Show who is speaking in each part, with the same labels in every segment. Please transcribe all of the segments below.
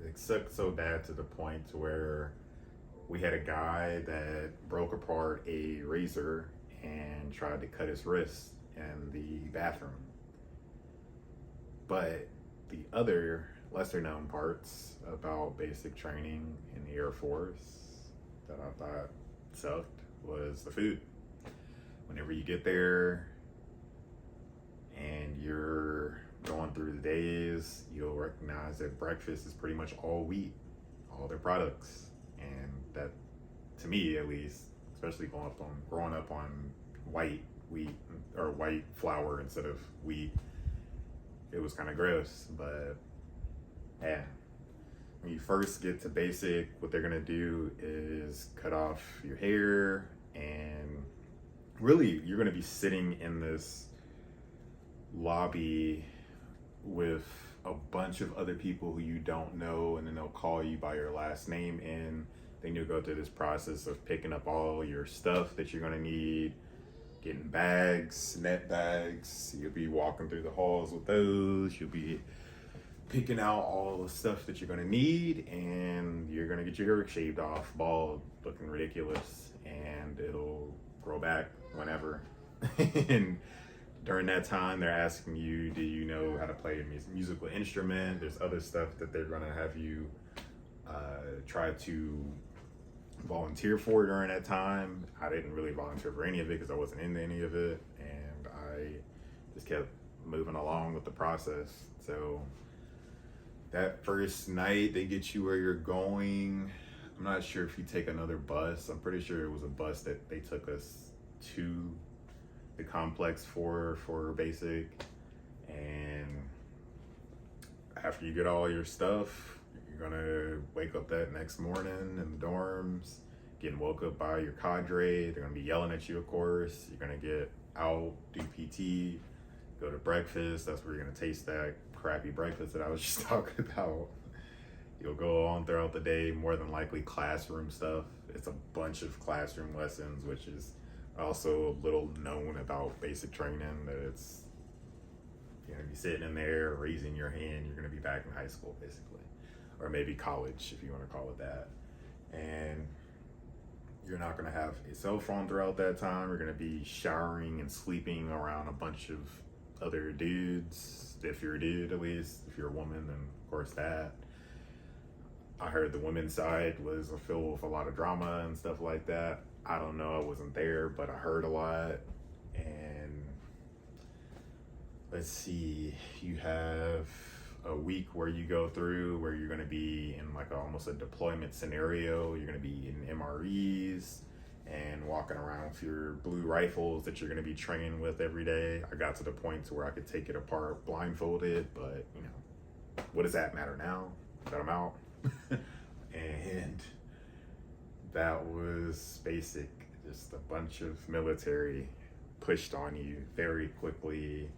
Speaker 1: It sucked so bad to the point to where we had a guy that broke apart a razor and tried to cut his wrist in the bathroom. But the other lesser known parts about basic training in the Air Force that I thought sucked was the food. Whenever you get there and you're going through the days, you'll recognize that breakfast is pretty much all wheat, all their products. And that, to me at least, especially growing up on white wheat or white flour instead of wheat, it was kind of gross. But yeah, when you first get to basic, what they're gonna do is cut off your hair, and really you're gonna be sitting in this lobby with a bunch of other people who you don't know, and then they'll call you by your last name, and then you'll go through this process of picking up all your stuff that you're gonna need, getting bags, net bags. You'll be walking through the halls with those. You'll be picking out all the stuff that you're gonna need, and you're gonna get your hair shaved off, bald, looking ridiculous, and it'll grow back whenever. And during that time, they're asking you, do you know how to play a musical instrument? There's other stuff that they're gonna have you try to volunteer for during that time. I didn't really volunteer for any of it because I wasn't into any of it, and I just kept moving along with the process. So that first night, they get you where you're going. I'm not sure if you take another bus. I'm pretty sure it was a bus that they took us to the complex for basic. And after you get all your stuff, you're gonna wake up that next morning in the dorms, getting woke up by your cadre. They're gonna be yelling at you, of course. You're gonna get out, do PT, go to breakfast. That's where you're gonna taste that crappy breakfast that I was just talking about. You'll go on throughout the day, more than likely classroom stuff. It's a bunch of classroom lessons, which is also a little known about basic training, that it's, you're gonna be sitting in there, raising your hand, you're gonna be back in high school basically, or maybe college if you wanna call it that. And you're not gonna have a cell phone throughout that time. You're gonna be showering and sleeping around a bunch of other dudes, if you're a dude at least. If you're a woman, then of course that. I heard the women's side was filled with a lot of drama and stuff like that. I don't know, I wasn't there, but I heard a lot. And let's see, you have a week where you go through where you're gonna be in like almost a deployment scenario. You're gonna be in MREs and walking around with your blue rifles that you're gonna be training with every day. I got to the point to where I could take it apart blindfolded, but you know, what does that matter now that I'm out? And that was basic. Just a bunch of military pushed on you very quickly.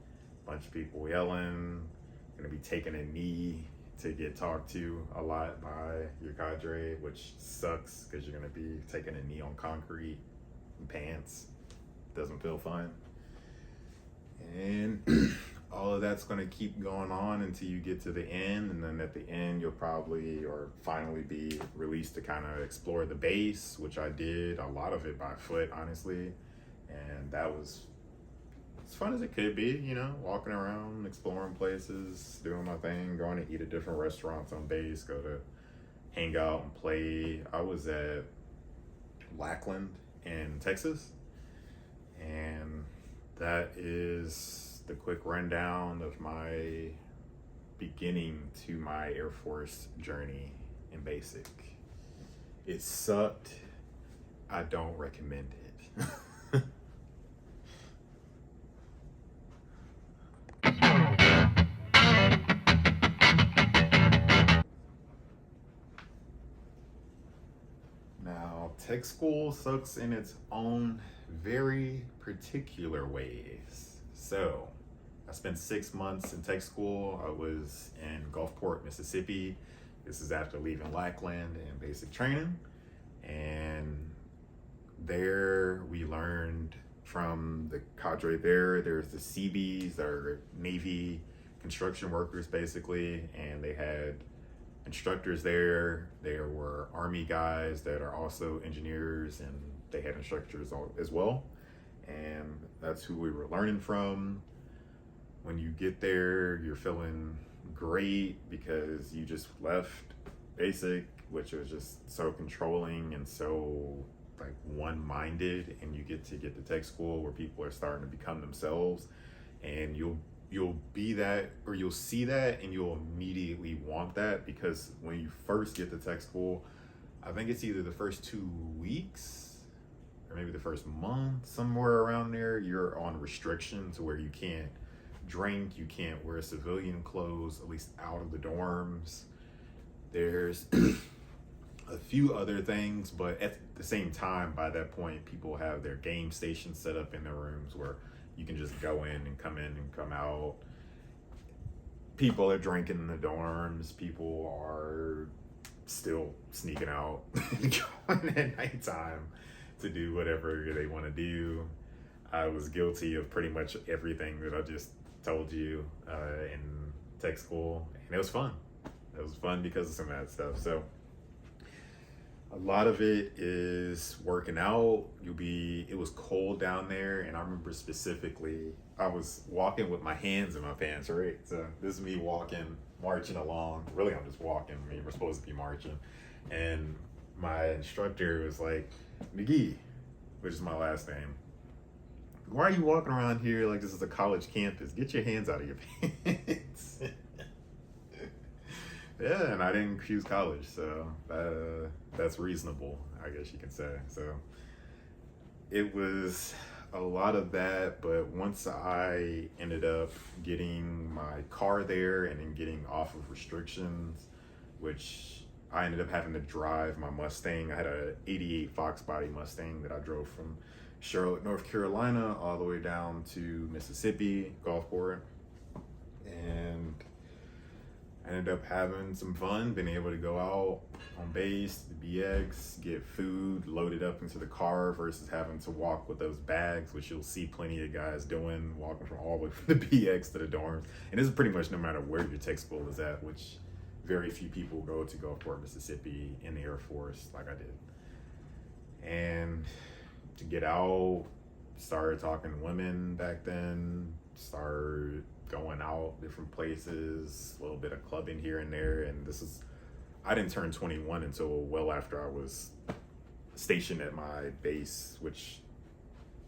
Speaker 1: Bunch of people yelling. Gonna be taking a knee to get talked to a lot by your cadre, which sucks because you're gonna be taking a knee on concrete and pants. Doesn't feel fun. And all of that's going to keep going on until you get to the end, and then at the end you'll probably or finally be released to kind of explore the base, which I did a lot of it by foot, honestly. And that was as fun as it could be, you know, walking around, exploring places, doing my thing, going to eat at different restaurants on base, go to hang out and play. I was at Lackland in Texas, and that is the quick rundown of my beginning to my Air Force journey in basic. It sucked. I don't recommend it. Now, tech school sucks in its own very particular ways. So, I spent 6 months in tech school. I was in Gulfport, Mississippi. This is after leaving Lackland and basic training. And there we learned from the cadre there. There's the Seabees, that are Navy construction workers basically, and they had instructors there. There were Army guys that are also engineers, and they had instructors as well. And that's who we were learning from. When you get there, you're feeling great because you just left basic, which was just so controlling and so like one-minded, and you get to the tech school where people are starting to become themselves, and you'll be that, or you'll see that, and you'll immediately want that, because when you first get to tech school, I think it's either the first 2 weeks or maybe the first month, somewhere around there, you're on restrictions where you can't drink, you can't wear civilian clothes, at least out of the dorms. There's a few other things, but at the same time, by that point, people have their game stations set up in their rooms where you can just go in and come out. People are drinking in the dorms. People are still sneaking out, going at nighttime to do whatever they want to do. I was guilty of pretty much everything that I just told you in tech school, and it was fun. It was fun because of some of that stuff. So a lot of it is working out. It was cold down there, and I remember specifically, I was walking with my hands in my pants, right? So this is me walking, marching along. Really, I'm just walking. I mean, we're supposed to be marching. And my instructor was like, McGee, which is my last name, why are you walking around here like this is a college campus? Get your hands out of your pants. Yeah, and I didn't choose college, so that's reasonable, I guess you can say. So it was a lot of that, but once I ended up getting my car there and then getting off of restrictions, which I ended up having to drive my Mustang. I had a '88 Fox body Mustang that I drove from Charlotte, North Carolina, all the way down to Mississippi, Gulfport, and I ended up having some fun, being able to go out on base, the BX, get food loaded up into the car versus having to walk with those bags, which you'll see plenty of guys doing, walking from all the way from the BX to the dorms. And this is pretty much no matter where your tech school is at, which very few people go to Gulfport, Mississippi in the Air Force like I did. And to get out, started talking to women back then, started going out different places, a little bit of clubbing here and there. And I didn't turn 21 until well after I was stationed at my base, which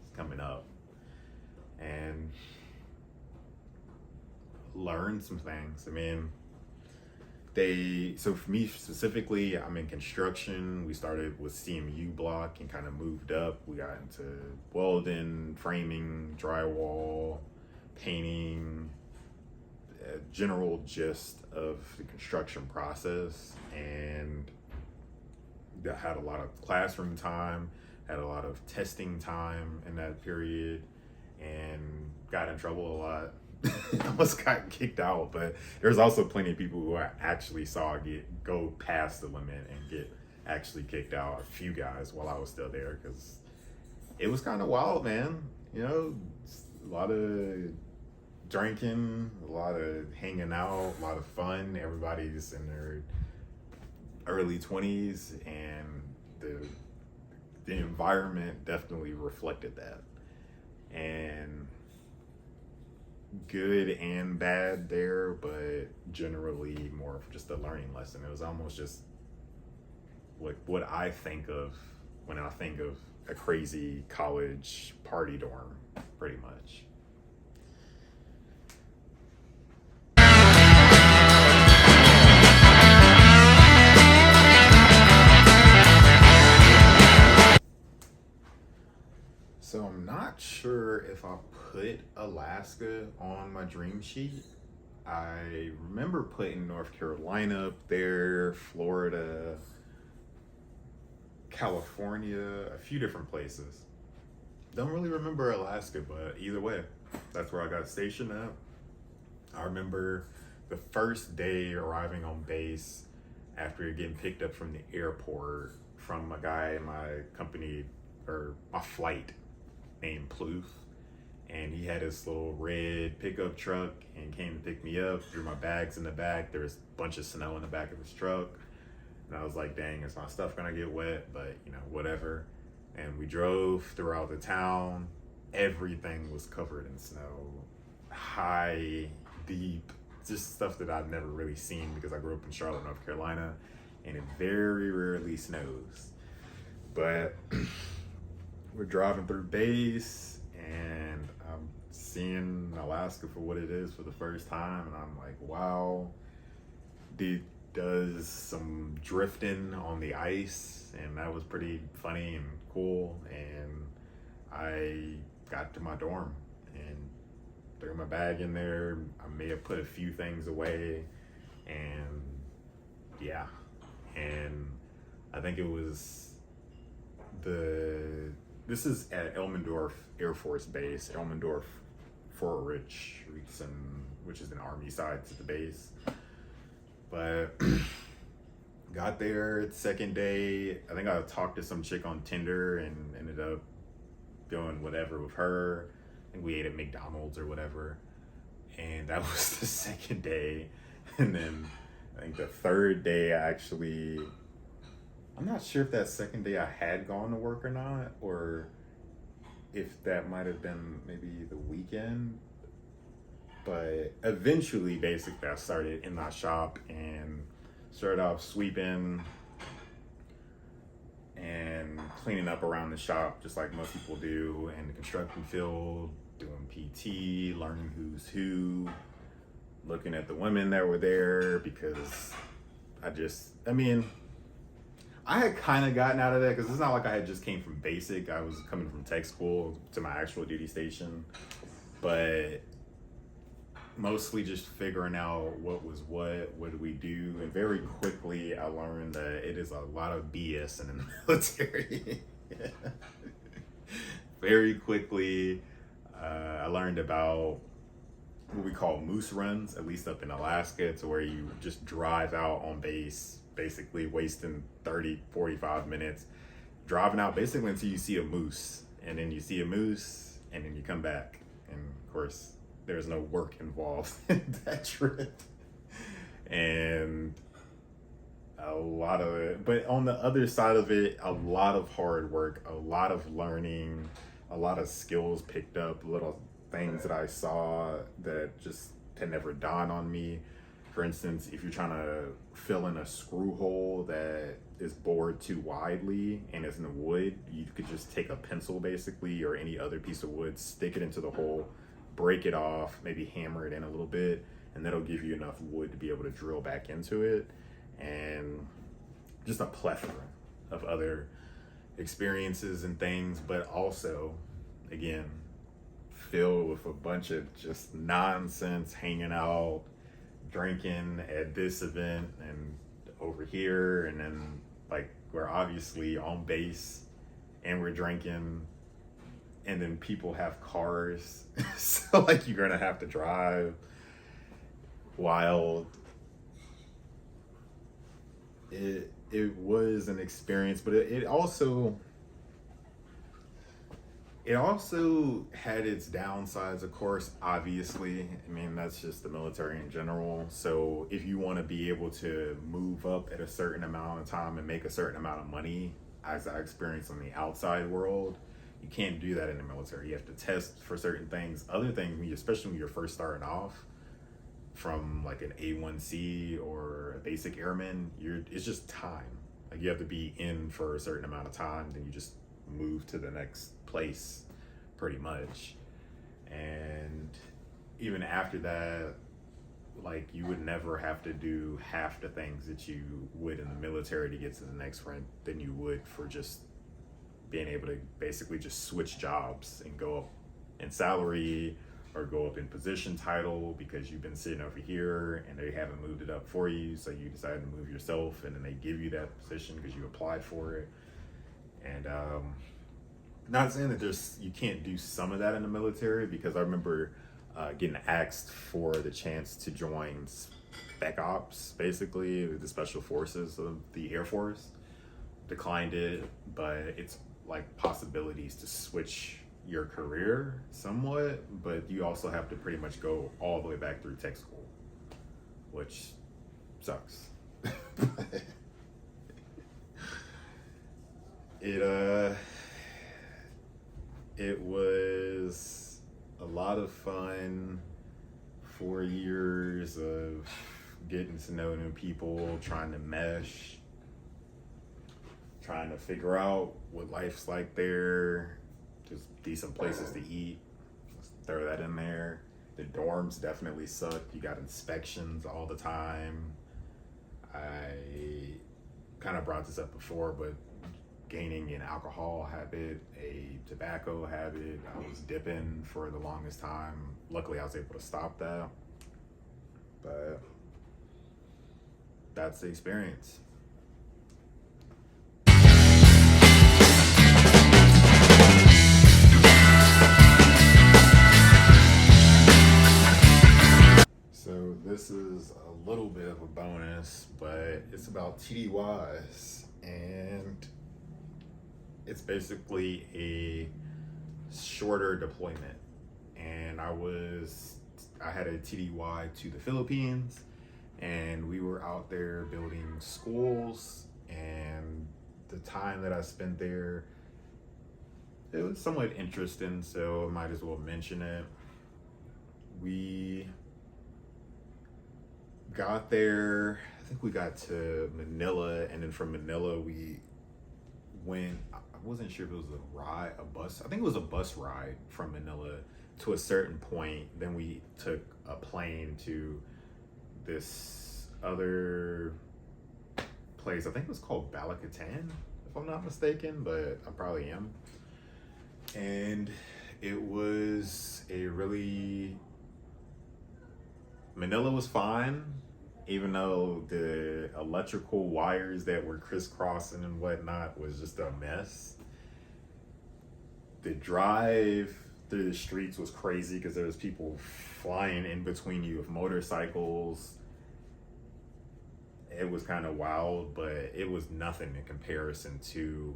Speaker 1: is coming up, and learned some things. I mean, so for me specifically, I'm in construction. We started with CMU block and kind of moved up. We got into welding, framing, drywall, painting, general gist of the construction process. And I had a lot of classroom time, had a lot of testing time in that period, and got in trouble a lot. Almost got kicked out, but there's also plenty of people who I actually saw go past the limit and get actually kicked out. A few guys while I was still there, because it was kind of wild, man. You know, a lot of drinking, a lot of hanging out, a lot of fun. Everybody's in their early 20s, and the environment definitely reflected that. And good and bad there, but generally more of just a learning lesson. It was almost just what I think of when I think of a crazy college party dorm, pretty much. So I'm not sure if I put Alaska on my dream sheet. I remember putting North Carolina up there, Florida, California, a few different places. Don't really remember Alaska, but either way, that's where I got stationed at. I remember the first day arriving on base after getting picked up from the airport from a guy in my company, or my flight, named Plouffe. and he had his little red pickup truck and came to pick me up, threw my bags in the back. There was a bunch of snow in the back of his truck. And I was like, dang, is my stuff gonna get wet? But, whatever. And we drove throughout the town. Everything was covered in snow. High, deep, just stuff that I've never really seen because I grew up in Charlotte, North Carolina, and it very rarely snows. But we're driving through base, and I'm seeing Alaska for what it is for the first time, and I'm like, wow. Does some drifting on the ice, and that was pretty funny and cool. And I got to my dorm and threw my bag in there. I may have put a few things away, and yeah. And I think it was this is at Elmendorf Air Force Base, Elmendorf, Fort Rich, which is an Army side to the base. But got there, second day, I think I talked to some chick on Tinder and ended up going whatever with her. I think we ate at McDonald's or whatever. And that was the second day. And then I think the third day, I'm not sure if that second day I had gone to work or not, or if that might have been maybe the weekend. But eventually, basically, I started in my shop and started off sweeping and cleaning up around the shop, just like most people do in the construction field, doing PT, learning who's who, looking at the women that were there, because I had kind of gotten out of that, because it's not like I had just came from basic. I was coming from tech school to my actual duty station, but mostly just figuring out what do we do. And very quickly I learned that it is a lot of BS in the military. Very quickly I learned about what we call moose runs, at least up in Alaska. It's where you just drive out on base, basically wasting 30-45 minutes driving out basically until you see a moose, and then you see a moose, and then you come back. And of course there's no work involved in that trip. And a lot of it, but on the other side of it, a lot of hard work, a lot of learning, a lot of skills picked up, little things that I saw that just had never dawned on me. For instance, if you're trying to fill in a screw hole that is bored too widely and it's in the wood, you could just take a pencil basically, or any other piece of wood, stick it into the hole, break it off, maybe hammer it in a little bit, and that'll give you enough wood to be able to drill back into it. And just a plethora of other experiences and things, but also, again, filled with a bunch of just nonsense, hanging out, drinking at this event and over here, and then like we're obviously on base and we're drinking, and then people have cars so like you're gonna have to drive. Wild. It was an experience, but it also had its downsides, of course, obviously. I mean, that's just the military in general. So if you want to be able to move up at a certain amount of time and make a certain amount of money, as I experienced in the outside world, you can't do that in the military. You have to test for certain things. Other things, especially when you're first starting off, from like an A1C or a basic airman, it's just time. Like you have to be in for a certain amount of time, then you just move to the next place pretty much. And even after that, like you would never have to do half the things that you would in the military to get to the next rank than you would for just being able to basically just switch jobs and go up in salary or go up in position title because you've been sitting over here and they haven't moved it up for you, so you decided to move yourself, and then they give you that position because you applied for it. And not saying that you can't do some of that in the military, because I remember getting asked for the chance to join Spec Ops, basically the Special Forces of the Air Force. Declined it, but it's like possibilities to switch your career somewhat, but you also have to pretty much go all the way back through tech school, which sucks. it it was a lot of fun. 4 years of getting to know new people, trying to mesh, trying to figure out what life's like there. Just decent places to eat. Let's throw that in there. The dorms definitely suck. You got inspections all the time. I kind of brought this up before, but gaining an alcohol habit, a tobacco habit. I was dipping for the longest time. Luckily, I was able to stop that. But that's the experience. So this is a little bit of a bonus, but it's about TDYs, and it's basically a shorter deployment. And I had a TDY to the Philippines, and we were out there building schools, and the time that I spent there, it was somewhat interesting, so I might as well mention it. We got there, I think we got to Manila, and then from Manila we went, I wasn't sure if it was a bus, I think it was a bus ride from Manila to a certain point. Then we took a plane to this other place, I think it was called Balakatan, if I'm not mistaken, but I probably am. And it was Manila was fine, even though the electrical wires that were crisscrossing and whatnot was just a mess. The drive through the streets was crazy because there was people flying in between you with motorcycles. It was kind of wild, but it was nothing in comparison to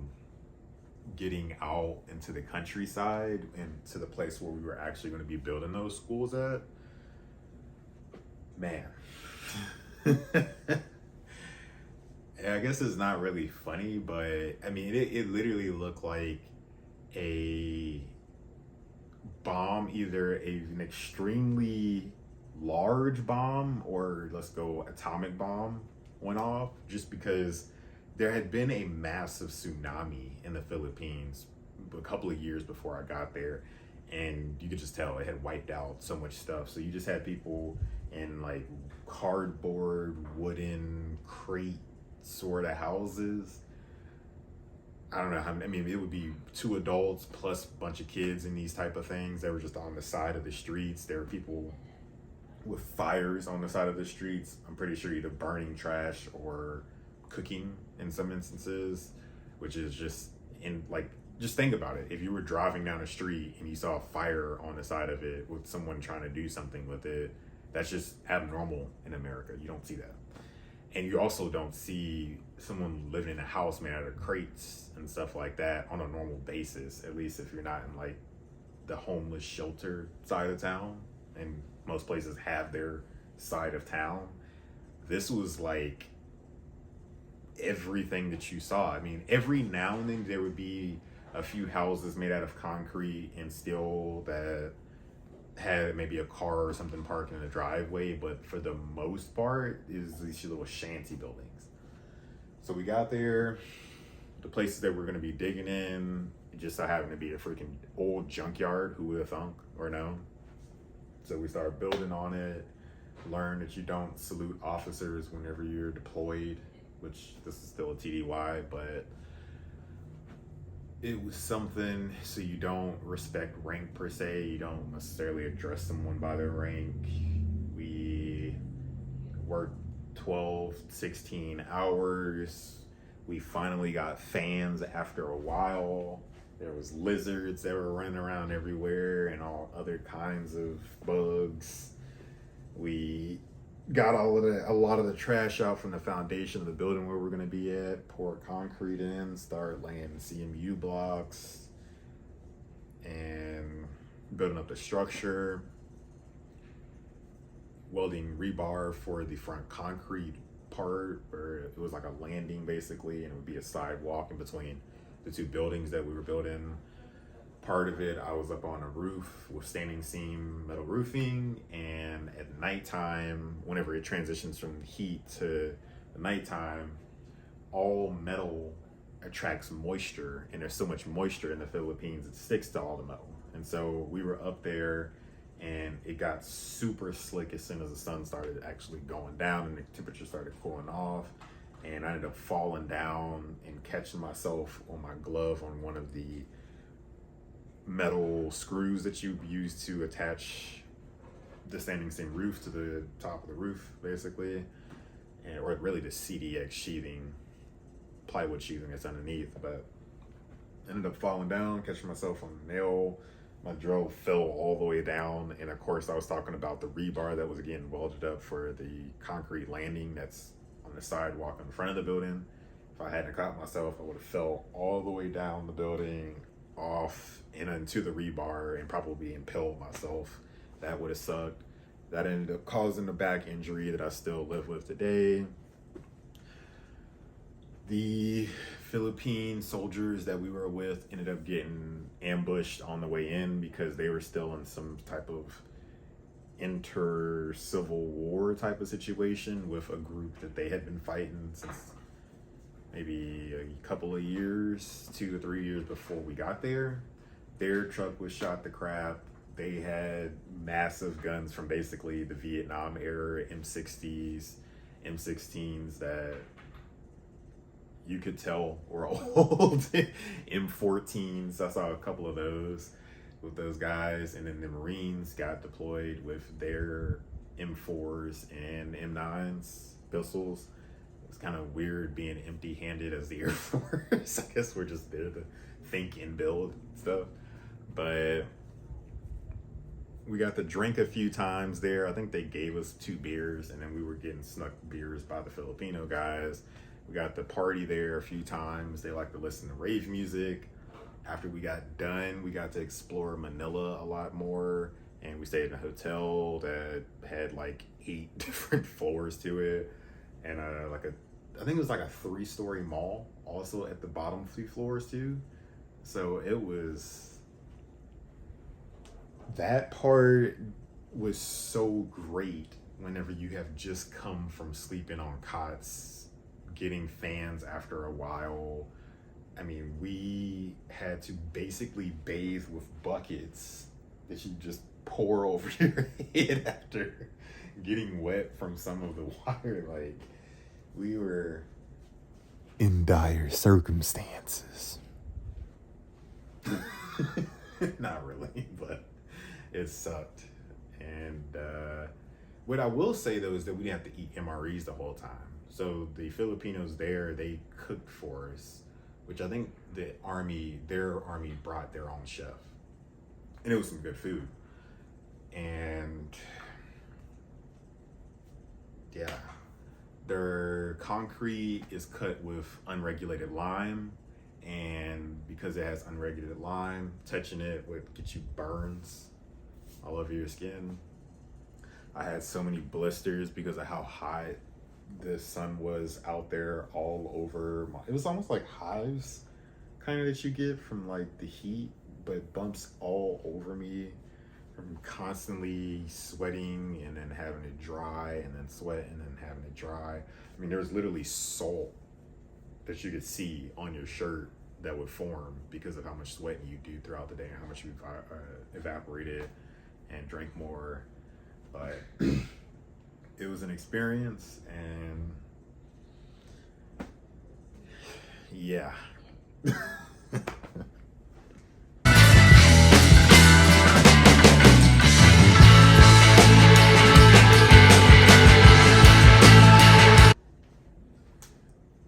Speaker 1: getting out into the countryside and to the place where we were actually going to be building those schools at. Man. I guess it's not really funny, but I mean, it literally looked like a bomb, either an extremely large bomb or let's go atomic bomb went off, just because there had been a massive tsunami in the Philippines a couple of years before I got there, and you could just tell it had wiped out so much stuff. So you just had people in like cardboard, wooden crate sort of houses. I don't know how, I mean, it would be 2 adults plus a bunch of kids in these type of things. They were just on the side of the streets. There were people with fires on the side of the streets. I'm pretty sure either burning trash or cooking in some instances, which is just just think about it. If you were driving down a street and you saw a fire on the side of it with someone trying to do something with it, that's just abnormal in America. You don't see that. And you also don't see someone living in a house made out of crates and stuff like that on a normal basis, at least if you're not in like the homeless shelter side of town. And most places have their side of town. This was like everything that you saw. I mean, every now and then there would be a few houses made out of concrete and steel that had maybe a car or something parked in a driveway, but for the most part is these little shanty buildings. So we got there, the places that we're going to be digging in, it just so happened to be a freaking old junkyard. Who would have thunk or known? So we started building on it, learned that you don't salute officers whenever you're deployed, which this is still a TDY, but it was something. So you don't respect rank per se. You don't necessarily address someone by their rank. We worked 12, 16 hours. We finally got fans after a while. There was lizards that were running around everywhere and all other kinds of bugs. We got a lot of the trash out from the foundation of the building where we're going to be at, pour concrete in, start laying CMU blocks. and building up the structure, welding rebar for the front concrete part, where it was like a landing basically, and it would be a sidewalk in between the two buildings that we were building. Part of it, I was up on a roof with standing seam metal roofing, and at nighttime, whenever it transitions from heat to the nighttime, all metal attracts moisture, and there's so much moisture in the Philippines, it sticks to all the metal. And so we were up there, and it got super slick as soon as the sun started actually going down and the temperature started cooling off. And I ended up falling down and catching myself on my glove on one of the metal screws that you use to attach the standing seam roof to the top of the roof, basically, and or really the CDX sheathing, plywood sheathing that's underneath. But ended up falling down, catching myself on a nail. My drill fell all the way down, and of course I was talking about the rebar that was again welded up for the concrete landing that's on the sidewalk in front of the building. If I hadn't caught myself, I would have fell all the way down the building, off and into the rebar, and probably impaled myself. That would have sucked. That ended up causing a back injury that I still live with today. The Philippine soldiers that we were with ended up getting ambushed on the way in because they were still in some type of inter-civil war type of situation with a group that they had been fighting since maybe a couple of years, 2 or 3 years before we got there. Their truck was shot to crap. They had massive guns from basically the Vietnam era, M60s, M16s that you could tell were old. M14s, I saw a couple of those with those guys. And then the Marines got deployed with their M4s and M9s pistols. It's kind of weird being empty-handed as the Air Force. I guess we're just there to think and build stuff. But we got to drink a few times there. I think they gave us 2 beers, and then we were getting snuck beers by the Filipino guys. We got to party there a few times. They like to listen to rave music. After we got done, we got to explore Manila a lot more, and we stayed in a hotel that had like 8 different floors to it, and I think it was like a 3-story mall also at the bottom 3 floors too. So it was, that part was so great whenever you have just come from sleeping on cots, getting fans after a while. I mean, we had to basically bathe with buckets that you just pour over your head after getting wet from some of the water. Like, we were in dire circumstances. Not really, but it sucked. And what I will say though is that we didn't have to eat MREs the whole time. So the Filipinos there, they cooked for us, which I think their army brought their own chef, and it was some good food. And yeah, their concrete is cut with unregulated lime, and because it has unregulated lime, touching it would get you burns all over your skin. I had so many blisters because of how hot the sun was out there all over it was almost like hives kind of that you get from like the heat, but bumps all over me from constantly sweating and then having it dry and then sweat and then having it dry. I mean, there was literally salt that you could see on your shirt that would form because of how much sweating you do throughout the day and how much you evaporated and drank more. But it was an experience, and yeah.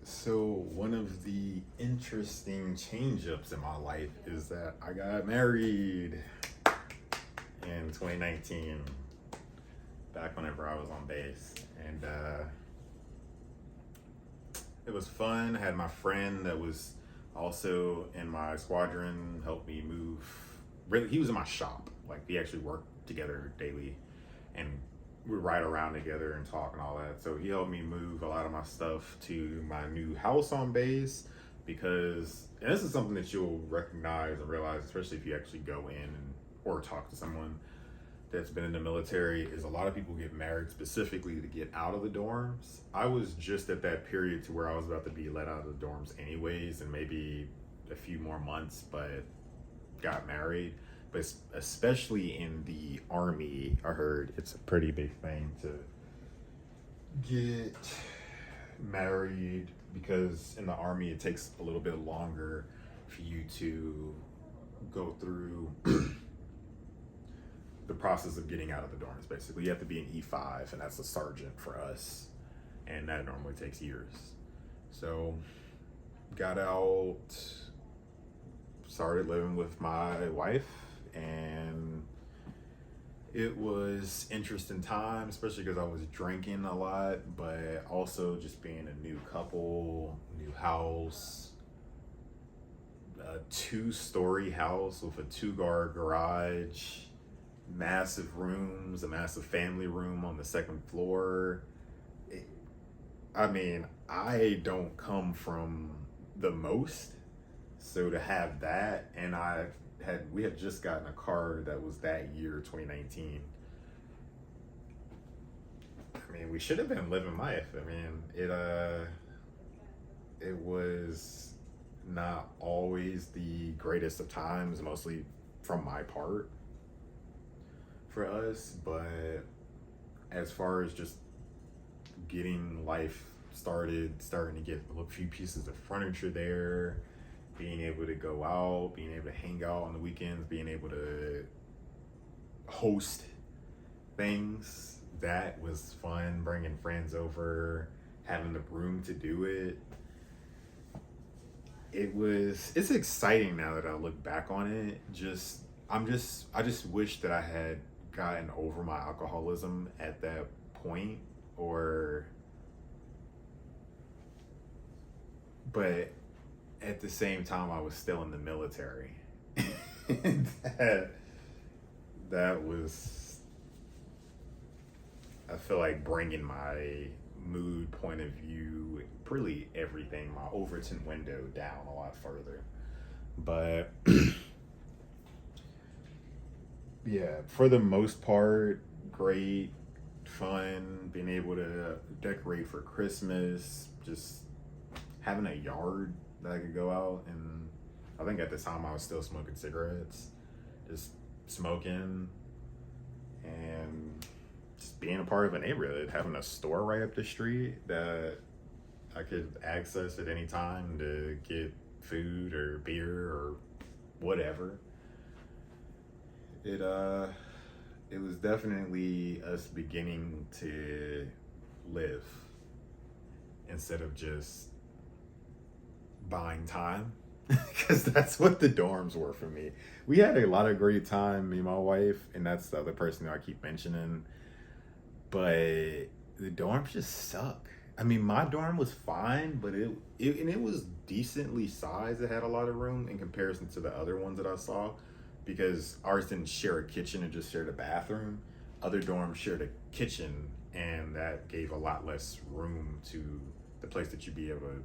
Speaker 1: So one of the interesting change-ups in my life is that I got married in 2019, back whenever I was on base, and it was fun. I had my friend that was also in my squadron help me move really, he was in my shop. Like, we actually worked together daily, and we ride around together and talk and all that. So he helped me move a lot of my stuff to my new house on base, because, and this is something that you'll recognize and realize, especially if you actually go in or talk to someone that's been in the military, is a lot of people get married specifically to get out of the dorms. I was just at that period to where I was about to be let out of the dorms anyways, and maybe a few more months, but got married. But especially in the Army, I heard it's a pretty big thing to get married, because in the Army it takes a little bit longer for you to go through the process of getting out of the dorms. Basically, you have to be an E5, and that's a sergeant for us, and that normally takes years. So got out, started living with my wife, and it was interesting time, especially because I was drinking a lot, but also just being a new couple, new house, a 2-story house with a 2-car garage, massive rooms, a massive family room on the second floor. I mean, I don't come from the most, so to have that, and we had just gotten a car that was that year, 2019. I mean, we should have been living life. I mean, it was not always the greatest of times, mostly from my part for us, but as far as just getting life starting to get a few pieces of furniture there, being able to go out, being able to hang out on the weekends, being able to host things, that was fun. Bringing friends over, having the room to do it. It's exciting now that I look back on it. I just wish that I had gotten over my alcoholism at that point, but at the same time, I was still in the military. that was, I feel like, bringing my mood, point of view, really everything, my Overton window down a lot further. But yeah, for the most part, great, fun, being able to decorate for Christmas, just having a yard that I could go out, and I think at the time I was still smoking cigarettes, just smoking, and just being a part of a neighborhood, having a store right up the street that I could access at any time to get food or beer or whatever. It was definitely us beginning to live instead of just buying time, because that's what the dorms were for me. We had a lot of great time, me and my wife, and that's the other person that I keep mentioning, but the dorms just suck. I mean, my dorm was fine, but it was decently sized. It had a lot of room in comparison to the other ones that I saw, because ours didn't share a kitchen, it just shared a bathroom. Other dorms shared a kitchen, and that gave a lot less room to the place that you'd be able to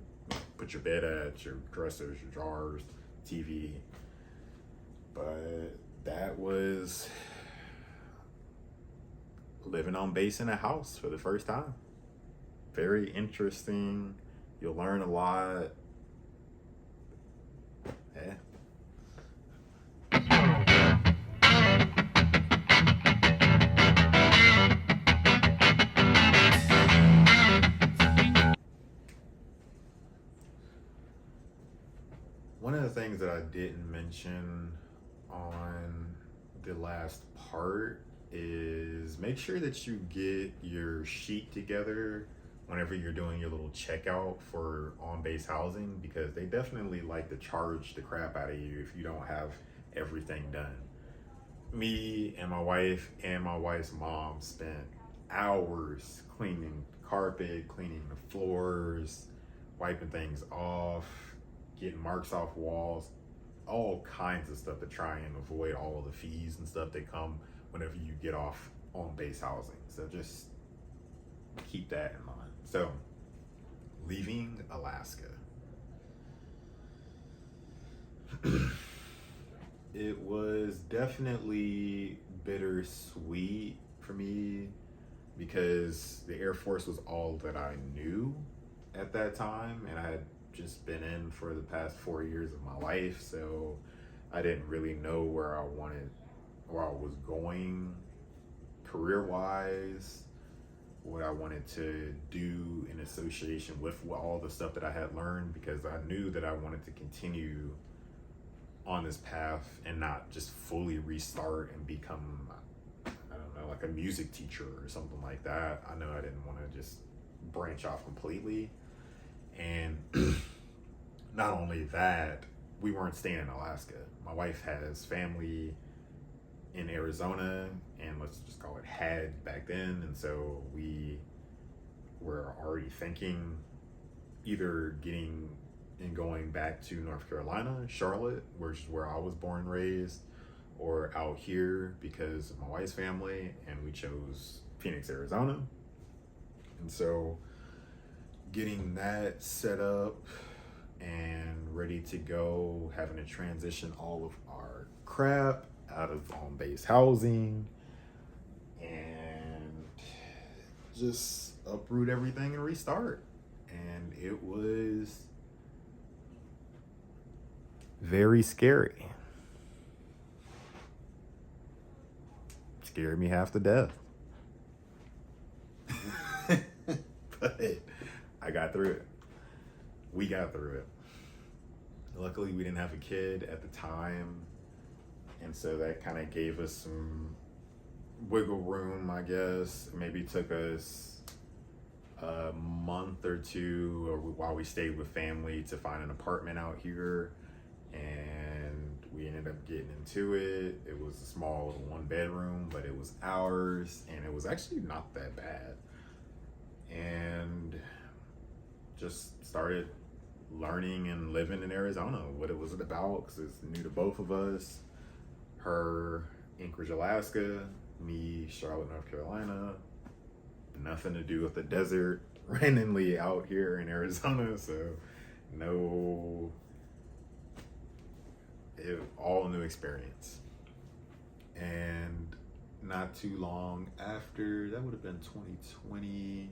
Speaker 1: put your bed at, your dressers, your drawers, TV. But that was living on base in a house for the first time. Very interesting. You'll learn a lot. Yeah. One of the things that I didn't mention on the last part is make sure that you get your sheet together whenever you're doing your little checkout for on-base housing, because they definitely like to charge the crap out of you if you don't have everything done. Me and my wife and my wife's mom spent hours cleaning carpet, cleaning the floors, wiping things off, getting marks off walls, all kinds of stuff to try and avoid all the fees and stuff that come whenever you get off on base housing. So just keep that in mind. So, leaving Alaska. It was definitely bittersweet for me because the Air Force was all that I knew at that time, and I had just been in for the past 4 years of my life, so I didn't really know where I was going career wise, what I wanted to do in association with all the stuff that I had learned, because I knew that I wanted to continue on this path and not just fully restart and become, I don't know, like a music teacher or something like that. I know I didn't want to just branch off completely. And not only that, we weren't staying in Alaska. My wife has family in Arizona, and let's just call it had back then. And so we were already thinking either getting and going back to North Carolina, Charlotte, which is where I was born and raised, or out here because of my wife's family, and we chose Phoenix, Arizona. And so getting that set up and ready to go, having to transition all of our crap out of home-based housing and just uproot everything and restart. And it was very scary. Scared me half to death. But I got through it. We got through it. Luckily, we didn't have a kid at the time, and so that kind of gave us some wiggle room, I guess. Maybe took us a month or two while we stayed with family to find an apartment out here, and we ended up getting into it. It was a small 1-bedroom, but it was ours, and it was actually not that bad. And just started learning and living in Arizona, what it was about, because it's new to both of us. Her, Anchorage, Alaska, me, Charlotte, North Carolina. Nothing to do with the desert, randomly out here in Arizona, so all new experience. And not too long after, that would have been 2020,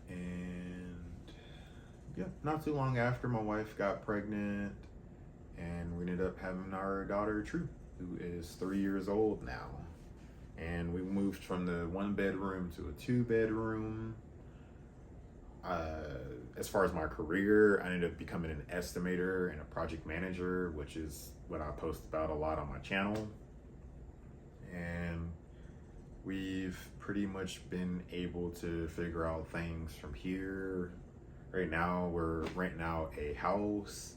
Speaker 1: and yeah, not too long after, my wife got pregnant, and we ended up having our daughter True, who is 3 years old now. And we moved from the 1-bedroom to a 2-bedroom. As far as my career, I ended up becoming an estimator and a project manager, which is what I post about a lot on my channel. And we've pretty much been able to figure out things from here. Right now, we're renting out a house.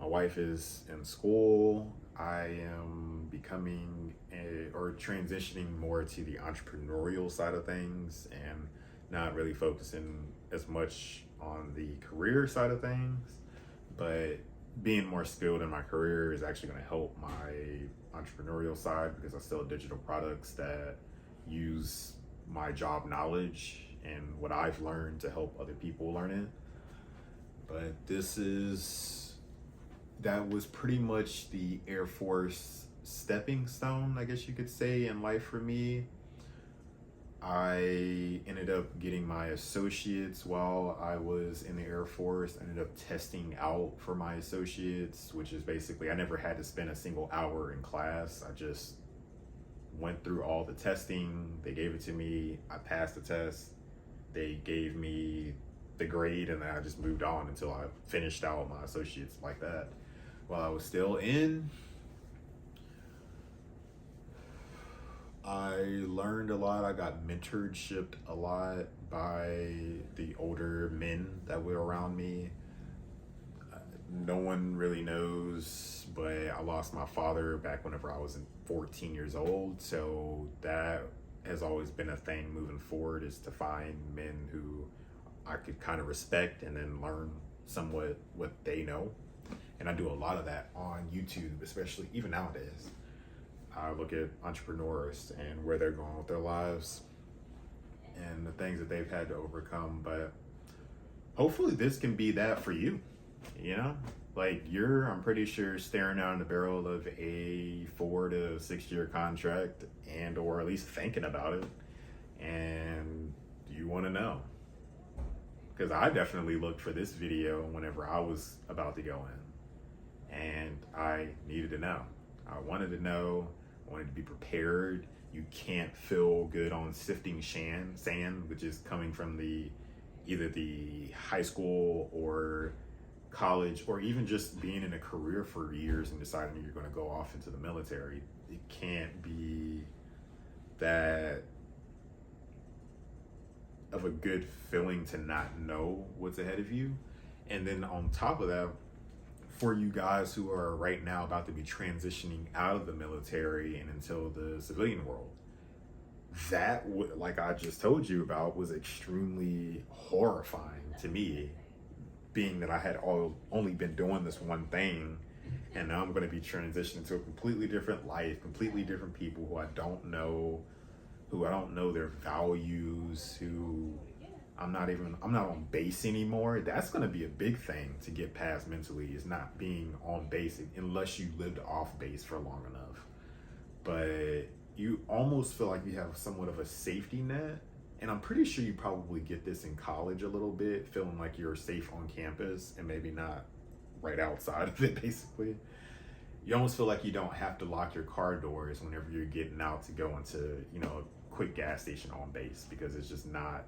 Speaker 1: My wife is in school. I am transitioning more to the entrepreneurial side of things and not really focusing as much on the career side of things, but being more skilled in my career is actually going to help my entrepreneurial side, because I sell digital products that use my job knowledge and what I've learned to help other people learn it. But that was pretty much the Air Force stepping stone, I guess you could say, in life for me. I ended up getting my associates while I was in the Air Force. I ended up testing out for my associates, which is basically, I never had to spend a single hour in class. I just went through all the testing. They gave it to me. I passed the test. They gave me the grade, and then I just moved on until I finished out my associates like that. While I was still in, I learned a lot. I got mentorshiped a lot by the older men that were around me. No one really knows, but I lost my father back whenever I was 14 years old. So that has always been a thing moving forward, is to find men who I could kind of respect and then learn somewhat what they know. And I do a lot of that on YouTube, especially even nowadays. I look at entrepreneurs and where they're going with their lives and the things that they've had to overcome. But hopefully this can be that for you, you know? Like I'm pretty sure staring down the barrel of a 4 to 6 year contract and or at least thinking about it, and you want to know. Because I definitely looked for this video whenever I was about to go in, and I needed to know. I wanted to know. I wanted to be prepared. You can't feel good on sifting sand, which is coming from either the high school or college, or even just being in a career for years and deciding you're going to go off into the military. It can't be that of a good feeling to not know what's ahead of you. And then on top of that, for you guys who are right now about to be transitioning out of the military and into the civilian world, that, like I just told you about, was extremely horrifying to me, being that I had only been doing this one thing, and now I'm going to be transitioning to a completely different life, completely different people who I don't know their values, who I'm not on base anymore. That's going to be a big thing to get past mentally, is not being on base unless you lived off base for long enough. But you almost feel like you have somewhat of a safety net. And I'm pretty sure you probably get this in college a little bit, feeling like you're safe on campus and maybe not right outside of it, basically. You almost feel like you don't have to lock your car doors whenever you're getting out to go into, a quick gas station on base, because it's just not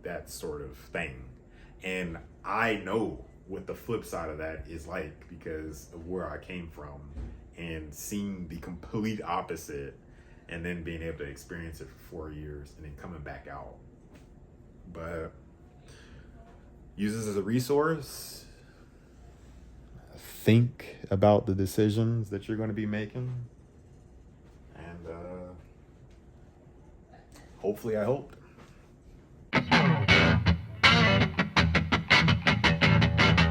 Speaker 1: that sort of thing. And I know what the flip side of that is like, because of where I came from and seeing the complete opposite, and then being able to experience it for 4 years and then coming back out. But use this as a resource. Think about the decisions that you're going to be making. And hopefully I helped.